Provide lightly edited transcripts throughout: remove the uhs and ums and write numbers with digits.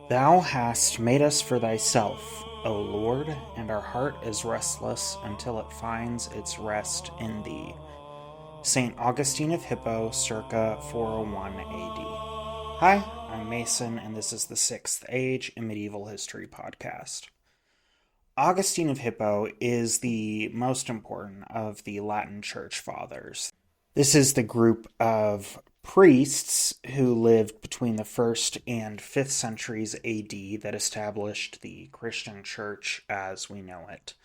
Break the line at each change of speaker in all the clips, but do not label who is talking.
Thou hast made us for thyself, O Lord, and our heart is restless until it finds its rest in thee. St. Augustine of Hippo, circa 401 AD. Hi, I'm Mason, and this is the Sixth Age in Medieval History podcast. Augustine of Hippo is the most important of the Latin Church Fathers. This is the group of priests who lived between the 1st and 5th centuries AD that established the Christian church as we know it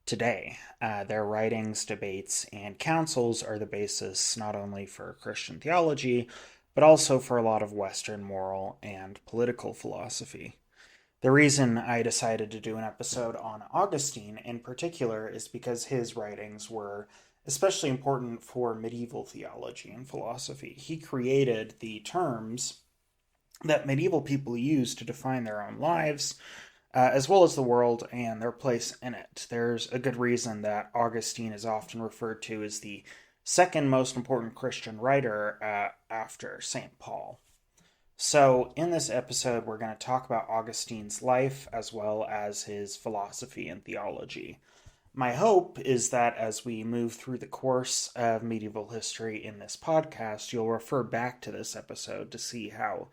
today. Their writings, debates, and councils are the basis not only for Christian theology, but also for a lot of Western moral and political philosophy. The reason I decided to do an episode on Augustine in particular is because his writings were especially important for medieval theology and philosophy. He created the terms that medieval people used to define their own lives, as well as the world and their place in it. There's a good reason that Augustine is often referred to as the second most important Christian writer after St. Paul. So, in this episode, we're going to talk about Augustine's life as well as his philosophy and theology. My hope is that as we move through the course of medieval history in this podcast, you'll refer back to this episode to see how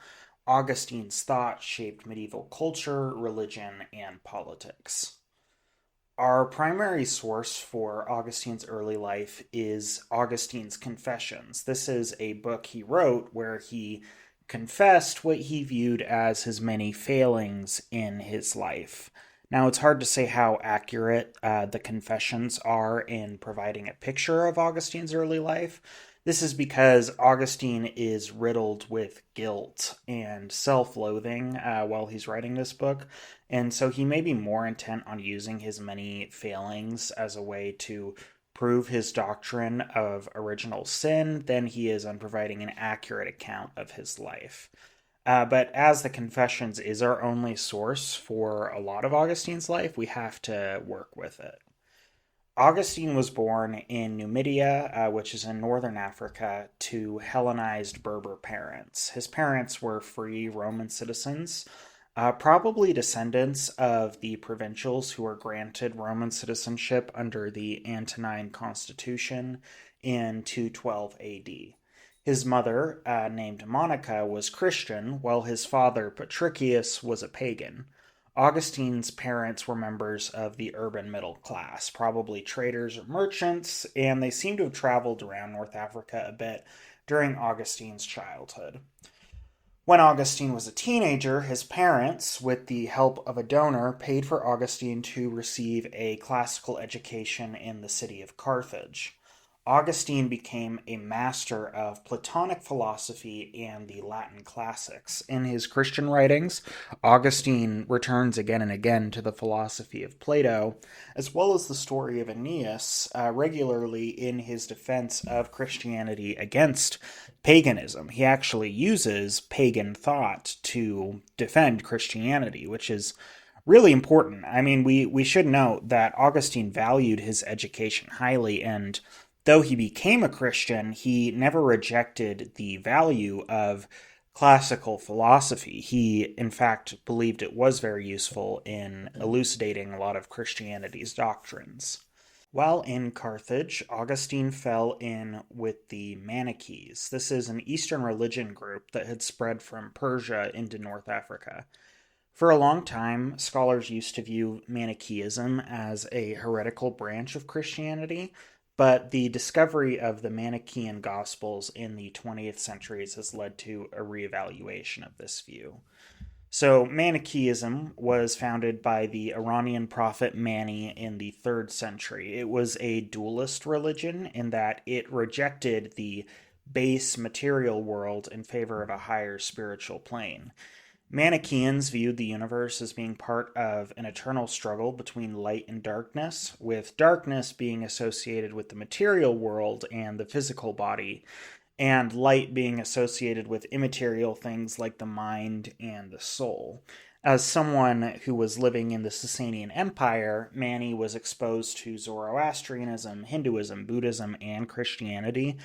Augustine's thought shaped medieval culture, religion, and politics. Our primary source for Augustine's early life is Augustine's Confessions. This is a book he wrote where he confessed what he viewed as his many failings in his life. Now, it's hard to say how accurate the Confessions are in providing a picture of Augustine's early life. This is because Augustine is riddled with guilt and self-loathing while he's writing this book, and so he may be more intent on using his many failings as a way to prove his doctrine of original sin than he is on providing an accurate account of his life. But as the Confessions is our only source for a lot of Augustine's life, we have to work with it. Augustine was born in Numidia, which is in northern Africa, to Hellenized Berber parents. His parents were free Roman citizens, probably descendants of the provincials who were granted Roman citizenship under the Antonine Constitution in 212 AD. His mother, named Monica, was Christian, while his father, Patricius, was a pagan. Augustine's parents were members of the urban middle class, probably traders or merchants, and they seem to have traveled around North Africa a bit during Augustine's childhood. When Augustine was a teenager, his parents, with the help of a donor, paid for Augustine to receive a classical education in the city of Carthage. Augustine became a master of Platonic philosophy and the Latin classics. In his Christian writings, Augustine returns again and again to the philosophy of Plato, as well as the story of Aeneas, regularly in his defense of Christianity against paganism. He actually uses pagan thought to defend Christianity, which is really important. I mean, we should note that Augustine valued his education highly, and though he became a Christian, he never rejected the value of classical philosophy. He, in fact, believed it was very useful in elucidating a lot of Christianity's doctrines. While in Carthage, Augustine fell in with the Manichees. This is an Eastern religion group that had spread from Persia into North Africa. For a long time, scholars used to view Manichaeism as a heretical branch of Christianity, but the discovery of the Manichaean Gospels in the 20th centuries has led to a reevaluation of this view. So, Manichaeism was founded by the Iranian prophet Mani in the 3rd century. It was a dualist religion in that it rejected the base material world in favor of a higher spiritual plane. Manichaeans viewed the universe as being part of an eternal struggle between light and darkness, with darkness being associated with the material world and the physical body, and light being associated with immaterial things like the mind and the soul. As someone who was living in the Sasanian Empire, Mani was exposed to Zoroastrianism, Hinduism, Buddhism, and Christianity,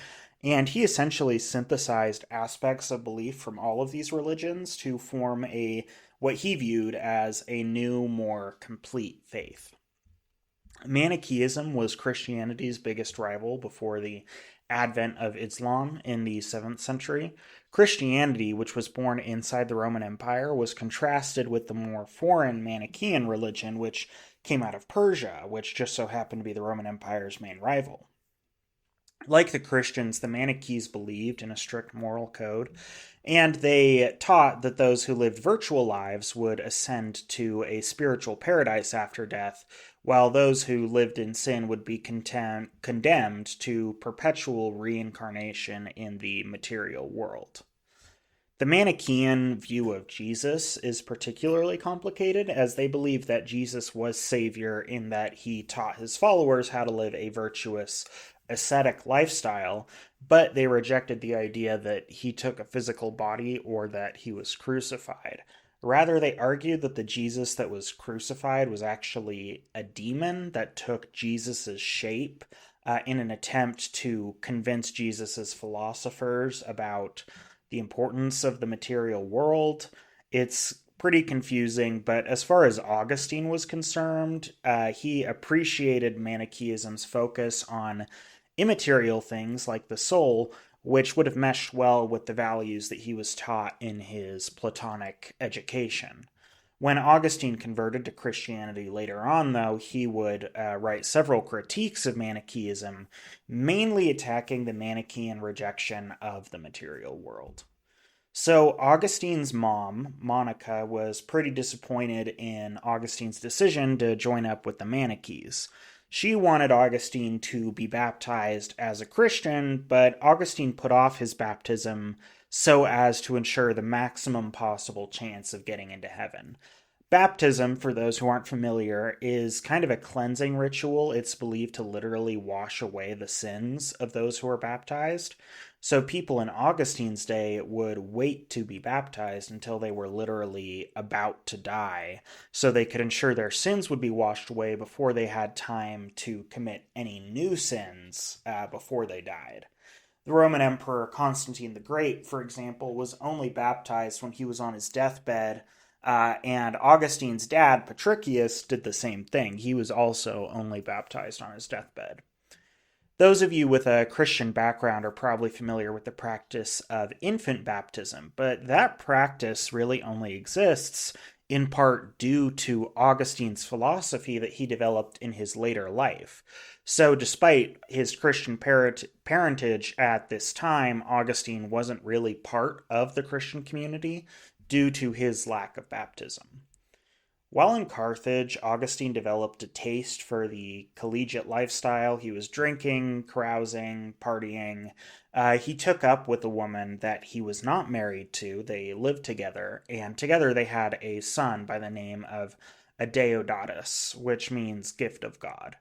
And he essentially synthesized aspects of belief from all of these religions to form a what he viewed as a new, more complete faith. Manichaeism was Christianity's biggest rival before the advent of Islam in the 7th century. Christianity, which was born inside the Roman Empire, was contrasted with the more foreign Manichaean religion, which came out of Persia, which just so happened to be the Roman Empire's main rival. Like the Christians, the Manichees believed in a strict moral code, and they taught that those who lived virtual lives would ascend to a spiritual paradise after death, while those who lived in sin would be condemned to perpetual reincarnation in the material world. The Manichaean view of Jesus is particularly complicated, as they believe that Jesus was Savior in that he taught his followers how to live a virtuous, ascetic lifestyle, but they rejected the idea that he took a physical body or that he was crucified. Rather, they argued that the Jesus that was crucified was actually a demon that took Jesus' shape in an attempt to convince Jesus' philosophers about the importance of the material world. It's pretty confusing, but as far as Augustine was concerned, he appreciated Manichaeism's focus on immaterial things like the soul, which would have meshed well with the values that he was taught in his Platonic education. When Augustine converted to Christianity later on, though, he would write several critiques of Manichaeism, mainly attacking the Manichaean rejection of the material world. So, Augustine's mom, Monica, was pretty disappointed in Augustine's decision to join up with the Manichees. She wanted Augustine to be baptized as a Christian, but Augustine put off his baptism so as to ensure the maximum possible chance of getting into heaven. Baptism, for those who aren't familiar, is kind of a cleansing ritual. It's believed to literally wash away the sins of those who are baptized. So people in Augustine's day would wait to be baptized until they were literally about to die, so they could ensure their sins would be washed away before they had time to commit any new sins before they died. The Roman Emperor Constantine the Great, for example, was only baptized when he was on his deathbed, and Augustine's dad, Patricius, did the same thing. He was also only baptized on his deathbed. Those of you with a Christian background are probably familiar with the practice of infant baptism, but that practice really only exists in part due to Augustine's philosophy that he developed in his later life. So, despite his Christian parentage at this time, Augustine wasn't really part of the Christian community due to his lack of baptism. While in Carthage, Augustine developed a taste for the collegiate lifestyle. He was drinking, carousing, partying. He took up with a woman that he was not married to. They lived together, and together they had a son by the name of Adeodatus, which means gift of God.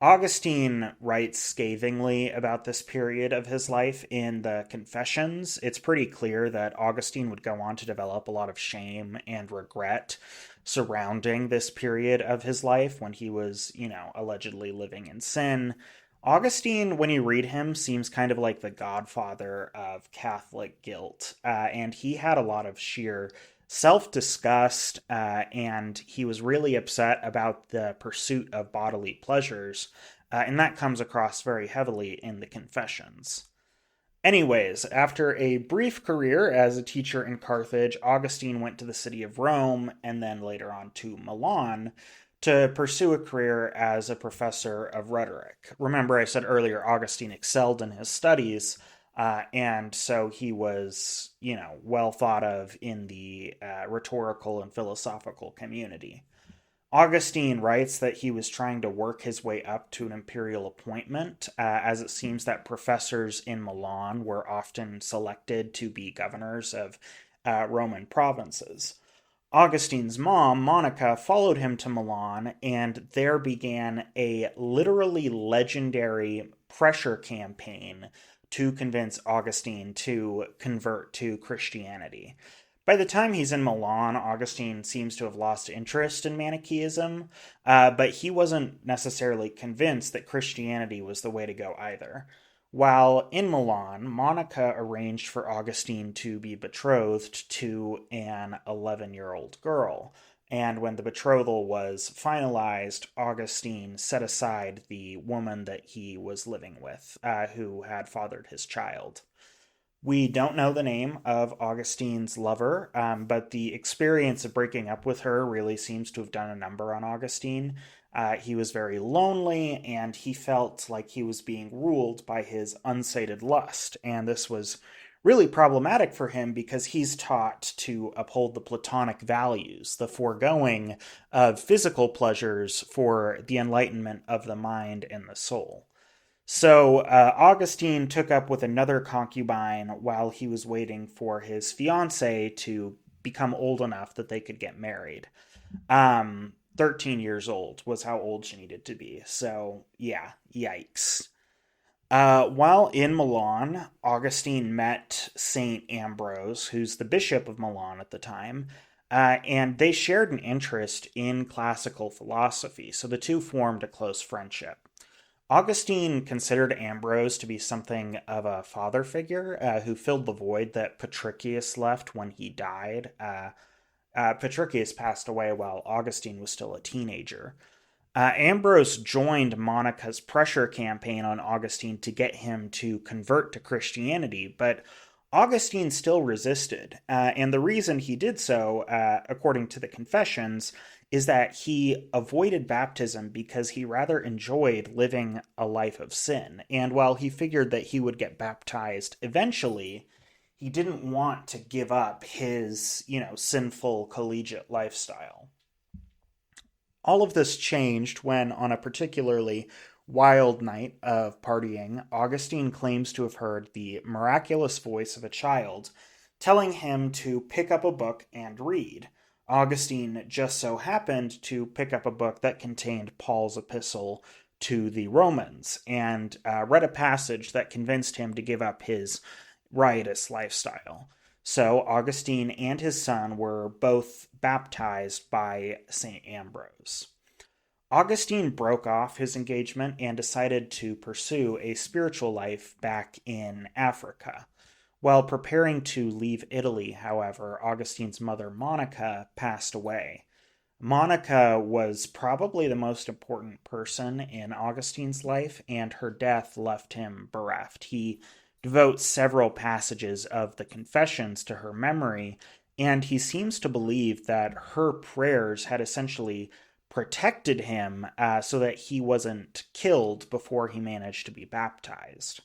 Augustine writes scathingly about this period of his life in the Confessions. It's pretty clear that Augustine would go on to develop a lot of shame and regret surrounding this period of his life when he was, allegedly living in sin. Augustine, when you read him, seems kind of like the godfather of Catholic guilt, and he had a lot of sheer self-disgust, and he was really upset about the pursuit of bodily pleasures, and that comes across very heavily in the Confessions. Anyways, after a brief career as a teacher in Carthage, Augustine went to the city of Rome and then later on to Milan to pursue a career as a professor of rhetoric. Remember, I said earlier Augustine excelled in his studies, and so he was, well thought of in the rhetorical and philosophical community. Augustine writes that he was trying to work his way up to an imperial appointment, as it seems that professors in Milan were often selected to be governors of Roman provinces. Augustine's mom, Monica, followed him to Milan, and there began a literally legendary pressure campaign to convince Augustine to convert to Christianity. By the time he's in Milan, Augustine seems to have lost interest in Manichaeism, but he wasn't necessarily convinced that Christianity was the way to go either. While in Milan, Monica arranged for Augustine to be betrothed to an 11-year-old girl. And when the betrothal was finalized, Augustine set aside the woman that he was living with, who had fathered his child. We don't know the name of Augustine's lover, but the experience of breaking up with her really seems to have done a number on Augustine. He was very lonely, and he felt like he was being ruled by his unsated lust. And this was really problematic for him because he's taught to uphold the Platonic values, the foregoing of physical pleasures for the enlightenment of the mind and the soul. So Augustine took up with another concubine while he was waiting for his fiancee to become old enough that they could get married. 13 years old was how old she needed to be. So, yeah, yikes. While in Milan, Augustine met St. Ambrose, who's the bishop of Milan at the time, and they shared an interest in classical philosophy, so the two formed a close friendship. Augustine considered Ambrose to be something of a father figure who filled the void that Patricius left when he died. Patricius passed away while Augustine was still a teenager. Ambrose joined Monica's pressure campaign on Augustine to get him to convert to Christianity, but Augustine still resisted. And the reason he did so, according to the Confessions, is that he avoided baptism because he rather enjoyed living a life of sin. And while he figured that he would get baptized eventually, he didn't want to give up his, sinful collegiate lifestyle. All of this changed when, on a particularly wild night of partying, Augustine claims to have heard the miraculous voice of a child telling him to pick up a book and read. Augustine just so happened to pick up a book that contained Paul's epistle to the Romans and read a passage that convinced him to give up his riotous lifestyle. So Augustine and his son were both baptized by St. Ambrose. Augustine broke off his engagement and decided to pursue a spiritual life back in Africa. While preparing to leave Italy, however, Augustine's mother, Monica, passed away. Monica was probably the most important person in Augustine's life, and her death left him bereft. He devotes several passages of the Confessions to her memory, and he seems to believe that her prayers had essentially protected him so that he wasn't killed before he managed to be baptized.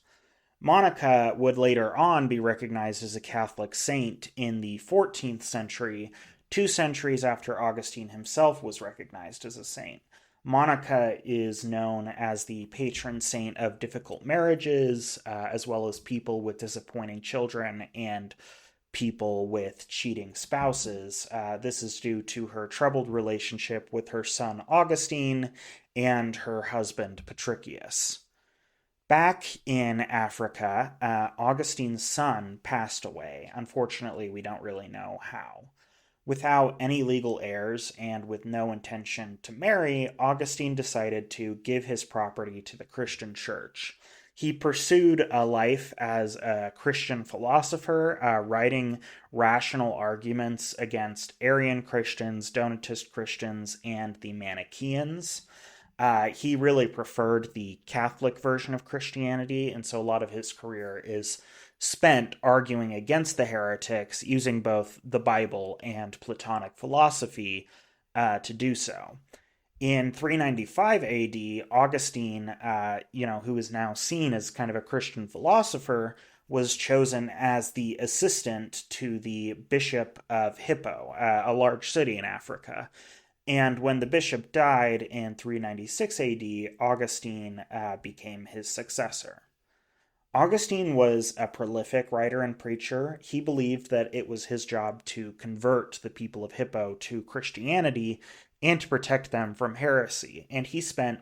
Monica would later on be recognized as a Catholic saint in the 14th century, 2 centuries after Augustine himself was recognized as a saint. Monica is known as the patron saint of difficult marriages, as well as people with disappointing children and people with cheating spouses. This is due to her troubled relationship with her son Augustine and her husband Patricius. Back in Africa, Augustine's son passed away. Unfortunately, we don't really know how. Without any legal heirs and with no intention to marry, Augustine decided to give his property to the Christian church. He pursued a life as a Christian philosopher, writing rational arguments against Arian Christians, Donatist Christians, and the Manichaeans. He really preferred the Catholic version of Christianity, and so a lot of his career is spent arguing against the heretics, using both the Bible and Platonic philosophy to do so. In 395 AD, Augustine, who is now seen as kind of a Christian philosopher, was chosen as the assistant to the Bishop of Hippo, a large city in Africa. And when the bishop died in 396 AD, Augustine became his successor. Augustine was a prolific writer and preacher. He believed that it was his job to convert the people of Hippo to Christianity and to protect them from heresy. And he spent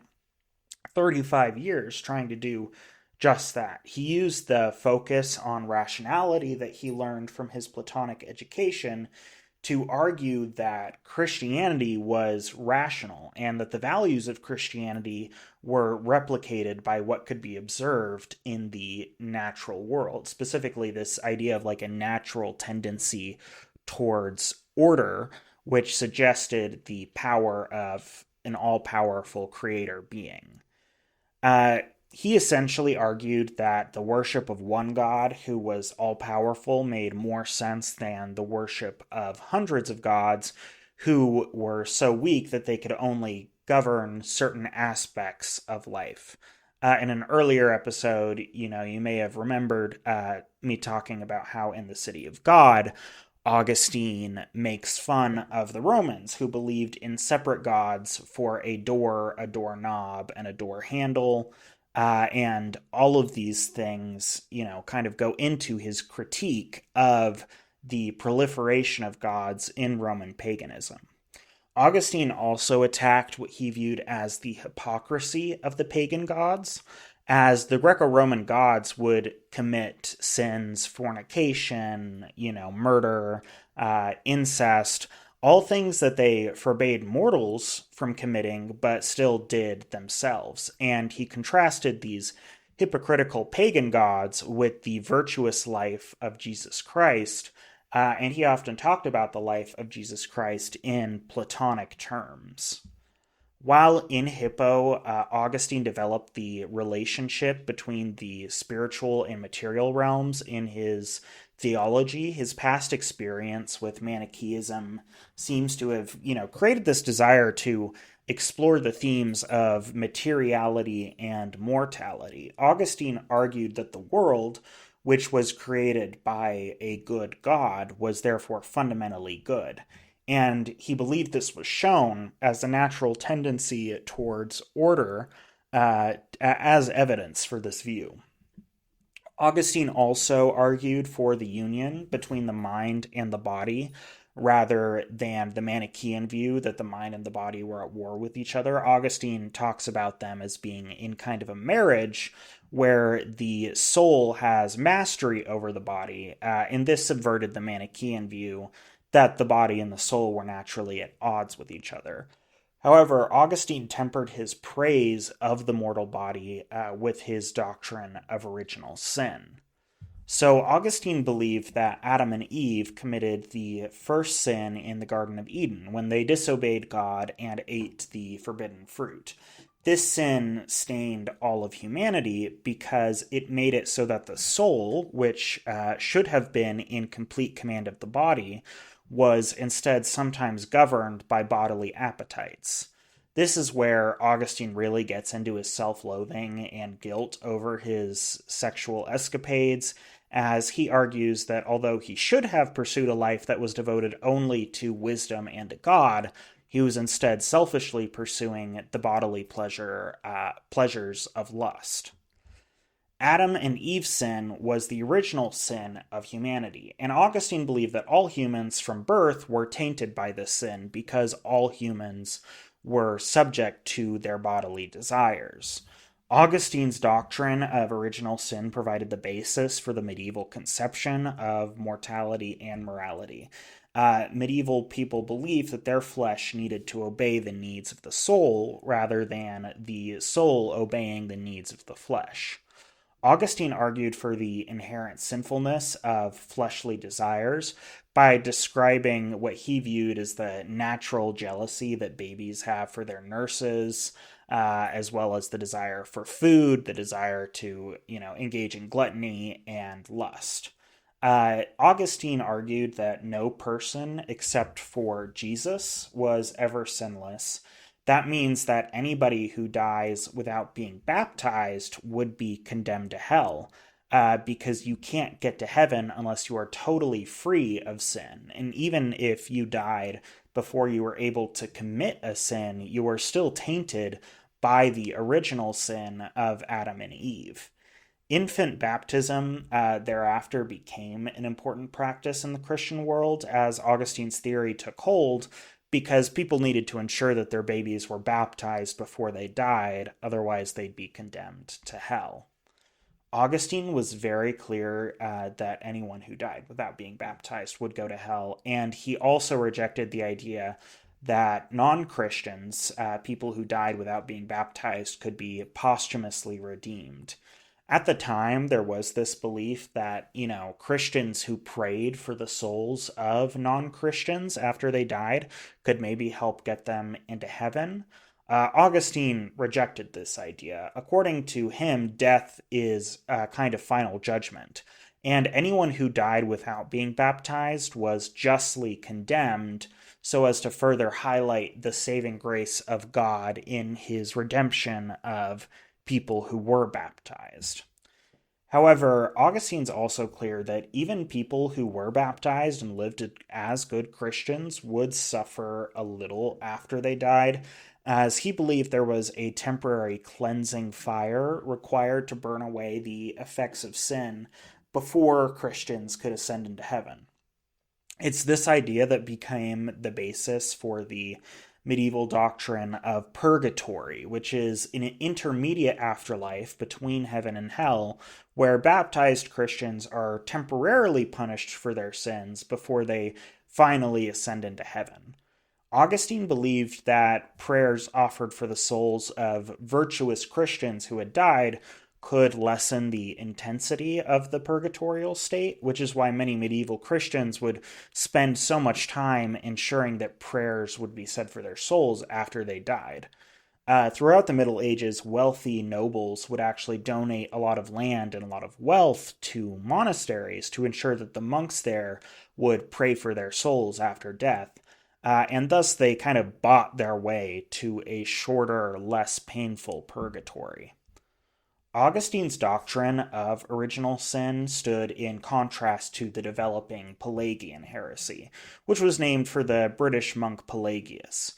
35 years trying to do just that. He used the focus on rationality that he learned from his Platonic education to argue that Christianity was rational and that the values of Christianity were replicated by what could be observed in the natural world. Specifically, this idea of like a natural tendency towards order, which suggested the power of an all powerful creator being. Uh, he essentially argued that the worship of one God who was all powerful made more sense than the worship of hundreds of gods who were so weak that they could only govern certain aspects of life. In an earlier episode, you may have remembered me talking about how in the City of God, Augustine makes fun of the Romans who believed in separate gods for a door, a doorknob, and a door handle. And all of these things, kind of go into his critique of the proliferation of gods in Roman paganism. Augustine also attacked what he viewed as the hypocrisy of the pagan gods, as the Greco Roman gods would commit sins, fornication, murder, incest, all things that they forbade mortals from committing, but still did themselves. And he contrasted these hypocritical pagan gods with the virtuous life of Jesus Christ. And he often talked about the life of Jesus Christ in Platonic terms. While in Hippo, Augustine developed the relationship between the spiritual and material realms in his theology. His past experience with Manichaeism seems to have, created this desire to explore the themes of materiality and mortality. Augustine argued that the world, which was created by a good God, was therefore fundamentally good. And he believed this was shown as a natural tendency towards order as evidence for this view. Augustine also argued for the union between the mind and the body rather than the Manichaean view that the mind and the body were at war with each other. Augustine talks about them as being in kind of a marriage where the soul has mastery over the body, and this subverted the Manichaean view that the body and the soul were naturally at odds with each other. However, Augustine tempered his praise of the mortal body with his doctrine of original sin. So, Augustine believed that Adam and Eve committed the first sin in the Garden of Eden when they disobeyed God and ate the forbidden fruit. This sin stained all of humanity because it made it so that the soul, which should have been in complete command of the body, was instead sometimes governed by bodily appetites. This is where Augustine really gets into his self-loathing and guilt over his sexual escapades, as he argues that although he should have pursued a life that was devoted only to wisdom and to God, he was instead selfishly pursuing the bodily pleasures of lust. Adam and Eve's sin was the original sin of humanity, and Augustine believed that all humans from birth were tainted by this sin because all humans were subject to their bodily desires. Augustine's doctrine of original sin provided the basis for the medieval conception of mortality and morality. Medieval people believed that their flesh needed to obey the needs of the soul rather than the soul obeying the needs of the flesh. Augustine argued for the inherent sinfulness of fleshly desires by describing what he viewed as the natural jealousy that babies have for their nurses, as well as the desire for food, the desire to, engage in gluttony and lust. Augustine argued that no person except for Jesus was ever sinless. That means that anybody who dies without being baptized would be condemned to hell, because you can't get to heaven unless you are totally free of sin. And even if you died before you were able to commit a sin, you are still tainted by the original sin of Adam and Eve. Infant baptism thereafter became an important practice in the Christian world as Augustine's theory took hold, because people needed to ensure that their babies were baptized before they died, otherwise they'd be condemned to hell. Augustine was very clear that anyone who died without being baptized would go to hell, and he also rejected the idea that non Christians, people who died without being baptized, could be posthumously redeemed. At the time, there was this belief that, Christians who prayed for the souls of non Christians after they died could maybe help get them into heaven. Augustine rejected this idea. According to him, death is a kind of final judgment, and anyone who died without being baptized was justly condemned so as to further highlight the saving grace of God in his redemption of people who were baptized. However, Augustine's also clear that even people who were baptized and lived as good Christians would suffer a little after they died, as he believed there was a temporary cleansing fire required to burn away the effects of sin before Christians could ascend into heaven. It's this idea that became the basis for the medieval doctrine of purgatory, which is an intermediate afterlife between heaven and hell, where baptized Christians are temporarily punished for their sins before they finally ascend into heaven. Augustine believed that prayers offered for the souls of virtuous Christians who had died could lessen the intensity of the purgatorial state, which is why many medieval Christians would spend so much time ensuring that prayers would be said for their souls after they died. Throughout the Middle Ages, wealthy nobles would actually donate a lot of land and a lot of wealth to monasteries to ensure that the monks there would pray for their souls after death. And thus they kind of bought their way to a shorter, less painful purgatory. Augustine's doctrine of original sin stood in contrast to the developing Pelagian heresy, which was named for the British monk Pelagius.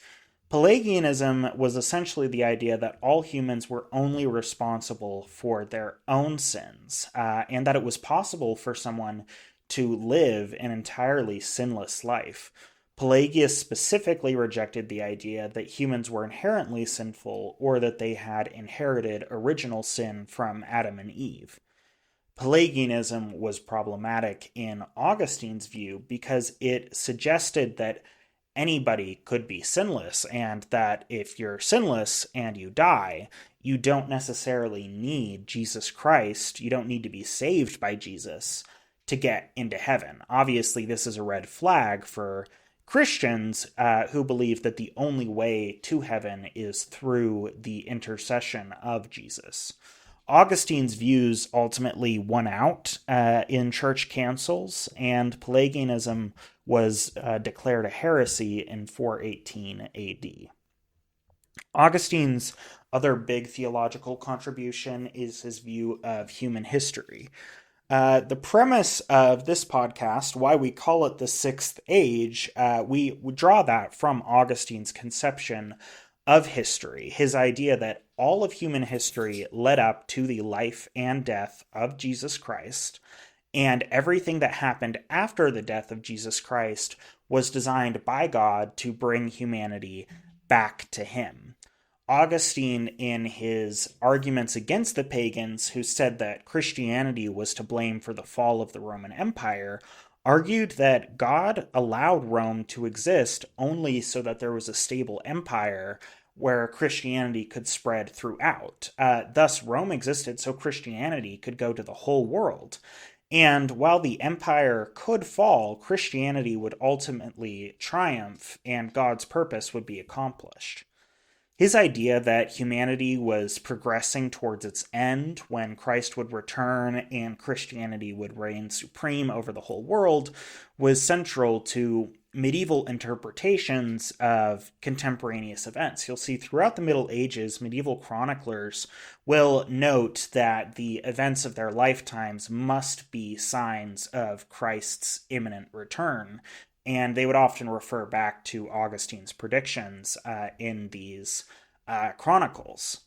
Pelagianism was essentially the idea that all humans were only responsible for their own sins, and that it was possible for someone to live an entirely sinless life. Pelagius specifically rejected the idea that humans were inherently sinful or that they had inherited original sin from Adam and Eve. Pelagianism was problematic in Augustine's view because it suggested that anybody could be sinless, and that if you're sinless and you die, you don't necessarily need Jesus Christ. You don't need to be saved by Jesus to get into heaven. Obviously, this is a red flag for Christians who believe that the only way to heaven is through the intercession of Jesus. Augustine's views ultimately won out in church councils, and Pelagianism was declared a heresy in 418 AD. Augustine's other big theological contribution is his view of human history. The premise of this podcast, why we call it the Sixth Age, we draw that from Augustine's conception of history, his idea that all of human history led up to the life and death of Jesus Christ, and everything that happened after the death of Jesus Christ was designed by God to bring humanity back to him. Augustine, in his arguments against the pagans who said that Christianity was to blame for the fall of the Roman Empire, argued that God allowed Rome to exist only so that there was a stable empire where Christianity could spread throughout. Thus, Rome existed so Christianity could go to the whole world. And while the empire could fall, Christianity would ultimately triumph and God's purpose would be accomplished. His idea that humanity was progressing towards its end when Christ would return and Christianity would reign supreme over the whole world was central to medieval interpretations of contemporaneous events. You'll see throughout the Middle Ages, medieval chroniclers will note that the events of their lifetimes must be signs of Christ's imminent return. And they would often refer back to Augustine's predictions in these chronicles.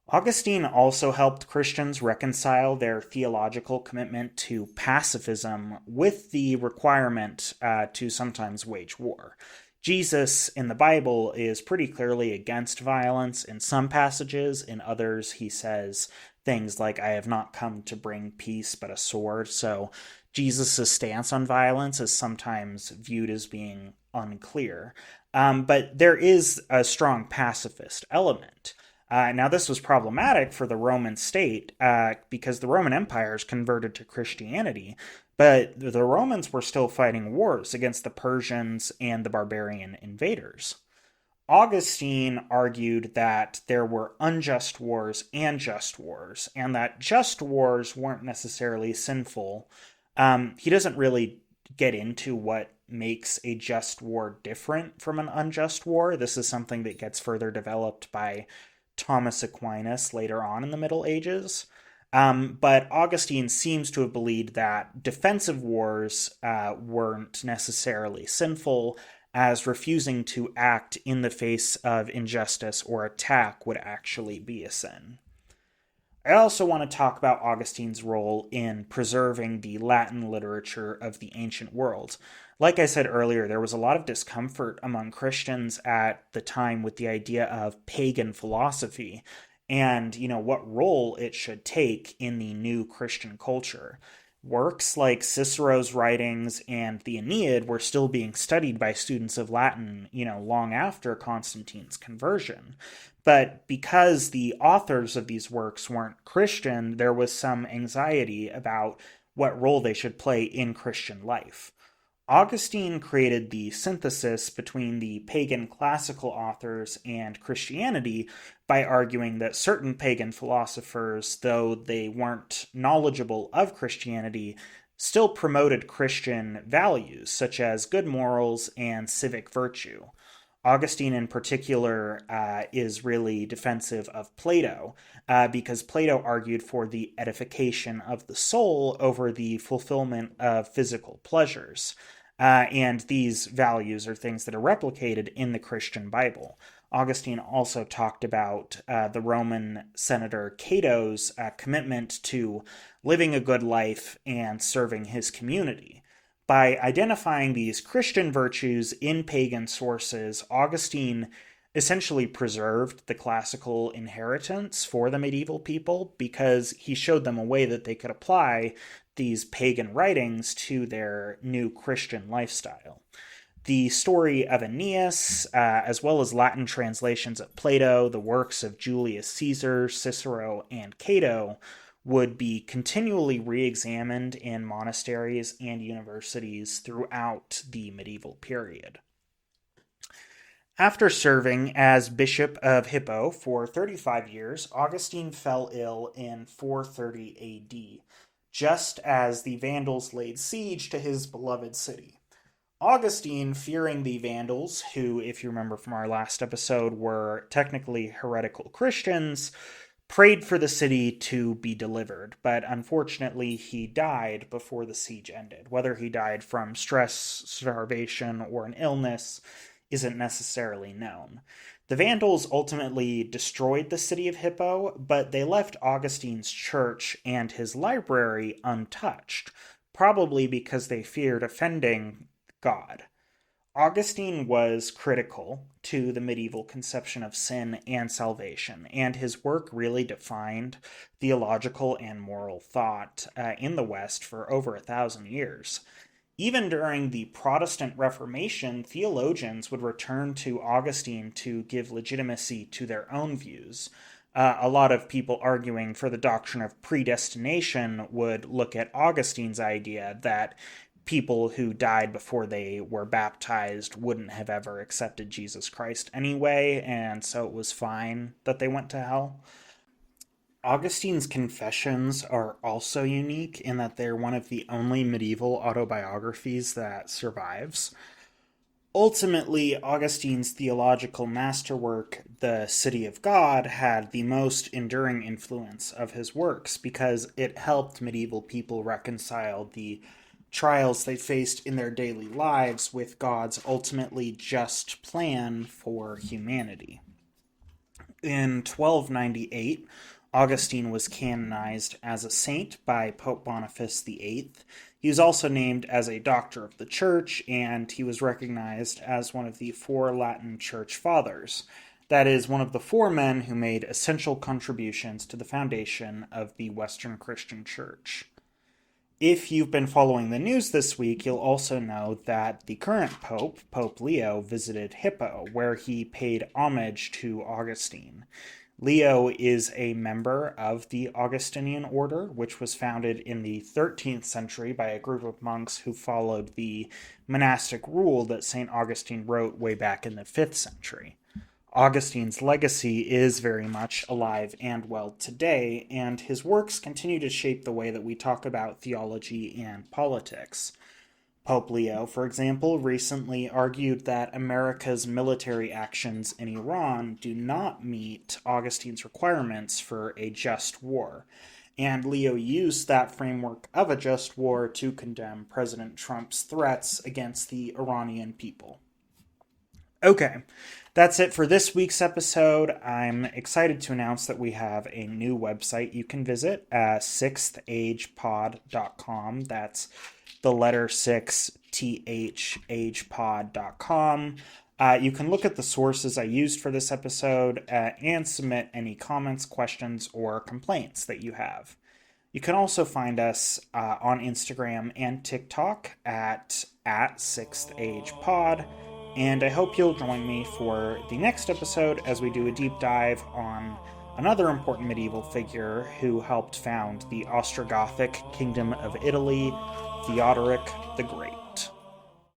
Augustine also helped Christians reconcile their theological commitment to pacifism with the requirement to sometimes wage war. Jesus in the Bible is pretty clearly against violence in some passages. In others, he says things like, I have not come to bring peace but a sword. So Jesus' stance on violence is sometimes viewed as being unclear. But there is a strong pacifist element. Now, this was problematic for the Roman state because the Roman Empire is converted to Christianity, but the Romans were still fighting wars against the Persians and the barbarian invaders. Augustine argued that there were unjust wars and just wars, and that just wars weren't necessarily sinful. He doesn't really get into what makes a just war different from an unjust war. This is something that gets further developed by Thomas Aquinas later on in the Middle Ages. But Augustine seems to have believed that defensive wars weren't necessarily sinful, as refusing to act in the face of injustice or attack would actually be a sin. I also want to talk about Augustine's role in preserving the Latin literature of the ancient world. Like I said earlier, there was a lot of discomfort among Christians at the time with the idea of pagan philosophy and, what role it should take in the new Christian culture. Works like Cicero's writings and the Aeneid were still being studied by students of Latin, long after Constantine's conversion. But because the authors of these works weren't Christian, there was some anxiety about what role they should play in Christian life. Augustine created the synthesis between the pagan classical authors and Christianity by arguing that certain pagan philosophers, though they weren't knowledgeable of Christianity, still promoted Christian values such as good morals and civic virtue. Augustine, in particular, is really defensive of Plato because Plato argued for the edification of the soul over the fulfillment of physical pleasures. And these values are things that are replicated in the Christian Bible. Augustine also talked about the Roman senator Cato's commitment to living a good life and serving his community. By identifying these Christian virtues in pagan sources, Augustine essentially preserved the classical inheritance for the medieval people because he showed them a way that they could apply these pagan writings to their new Christian lifestyle. The story of Aeneas, as well as Latin translations of Plato, the works of Julius Caesar, Cicero, and Cato, would be continually re-examined in monasteries and universities throughout the medieval period. After serving as Bishop of Hippo for 35 years, Augustine fell ill in 430 AD, just as the Vandals laid siege to his beloved city. Augustine, fearing the Vandals, who, if you remember from our last episode, were technically heretical Christians, prayed for the city to be delivered, but unfortunately he died before the siege ended. Whether he died from stress, starvation, or an illness isn't necessarily known. The Vandals ultimately destroyed the city of Hippo, but they left Augustine's church and his library untouched, probably because they feared offending God. Augustine was critical to the medieval conception of sin and salvation, and his work really defined theological and moral thought in the West for over 1,000 years. Even during the Protestant Reformation, theologians would return to Augustine to give legitimacy to their own views. A lot of people arguing for the doctrine of predestination would look at Augustine's idea that people who died before they were baptized wouldn't have ever accepted Jesus Christ anyway, and so it was fine that they went to hell. Augustine's Confessions are also unique in that they're one of the only medieval autobiographies that survives. Ultimately, Augustine's theological masterwork, The City of God, had the most enduring influence of his works because it helped medieval people reconcile the trials they faced in their daily lives with God's ultimately just plan for humanity. In 1298, Augustine was canonized as a saint by Pope Boniface VIII. He was also named as a doctor of the church, and he was recognized as one of the four Latin church fathers. That is, one of the four men who made essential contributions to the foundation of the Western Christian Church. If you've been following the news this week, you'll also know that the current Pope, Pope Leo, visited Hippo, where he paid homage to Augustine. Leo is a member of the Augustinian order, which was founded in the 13th century by a group of monks who followed the monastic rule that St. Augustine wrote way back in the 5th century. Augustine's legacy is very much alive and well today, and his works continue to shape the way that we talk about theology and politics. Pope Leo, for example, recently argued that America's military actions in Iran do not meet Augustine's requirements for a just war. And Leo used that framework of a just war to condemn President Trump's threats against the Iranian people. Okay, that's it for this week's episode. I'm excited to announce that we have a new website you can visit, sixthagepod.com. That's the letter 6, thagepod.com. You can look at the sources I used for this episode and submit any comments, questions, or complaints that you have. You can also find us on Instagram and TikTok at 6thagepod. And I hope you'll join me for the next episode as we do a deep dive on another important medieval figure who helped found the Ostrogothic Kingdom of Italy, Theodoric the Great.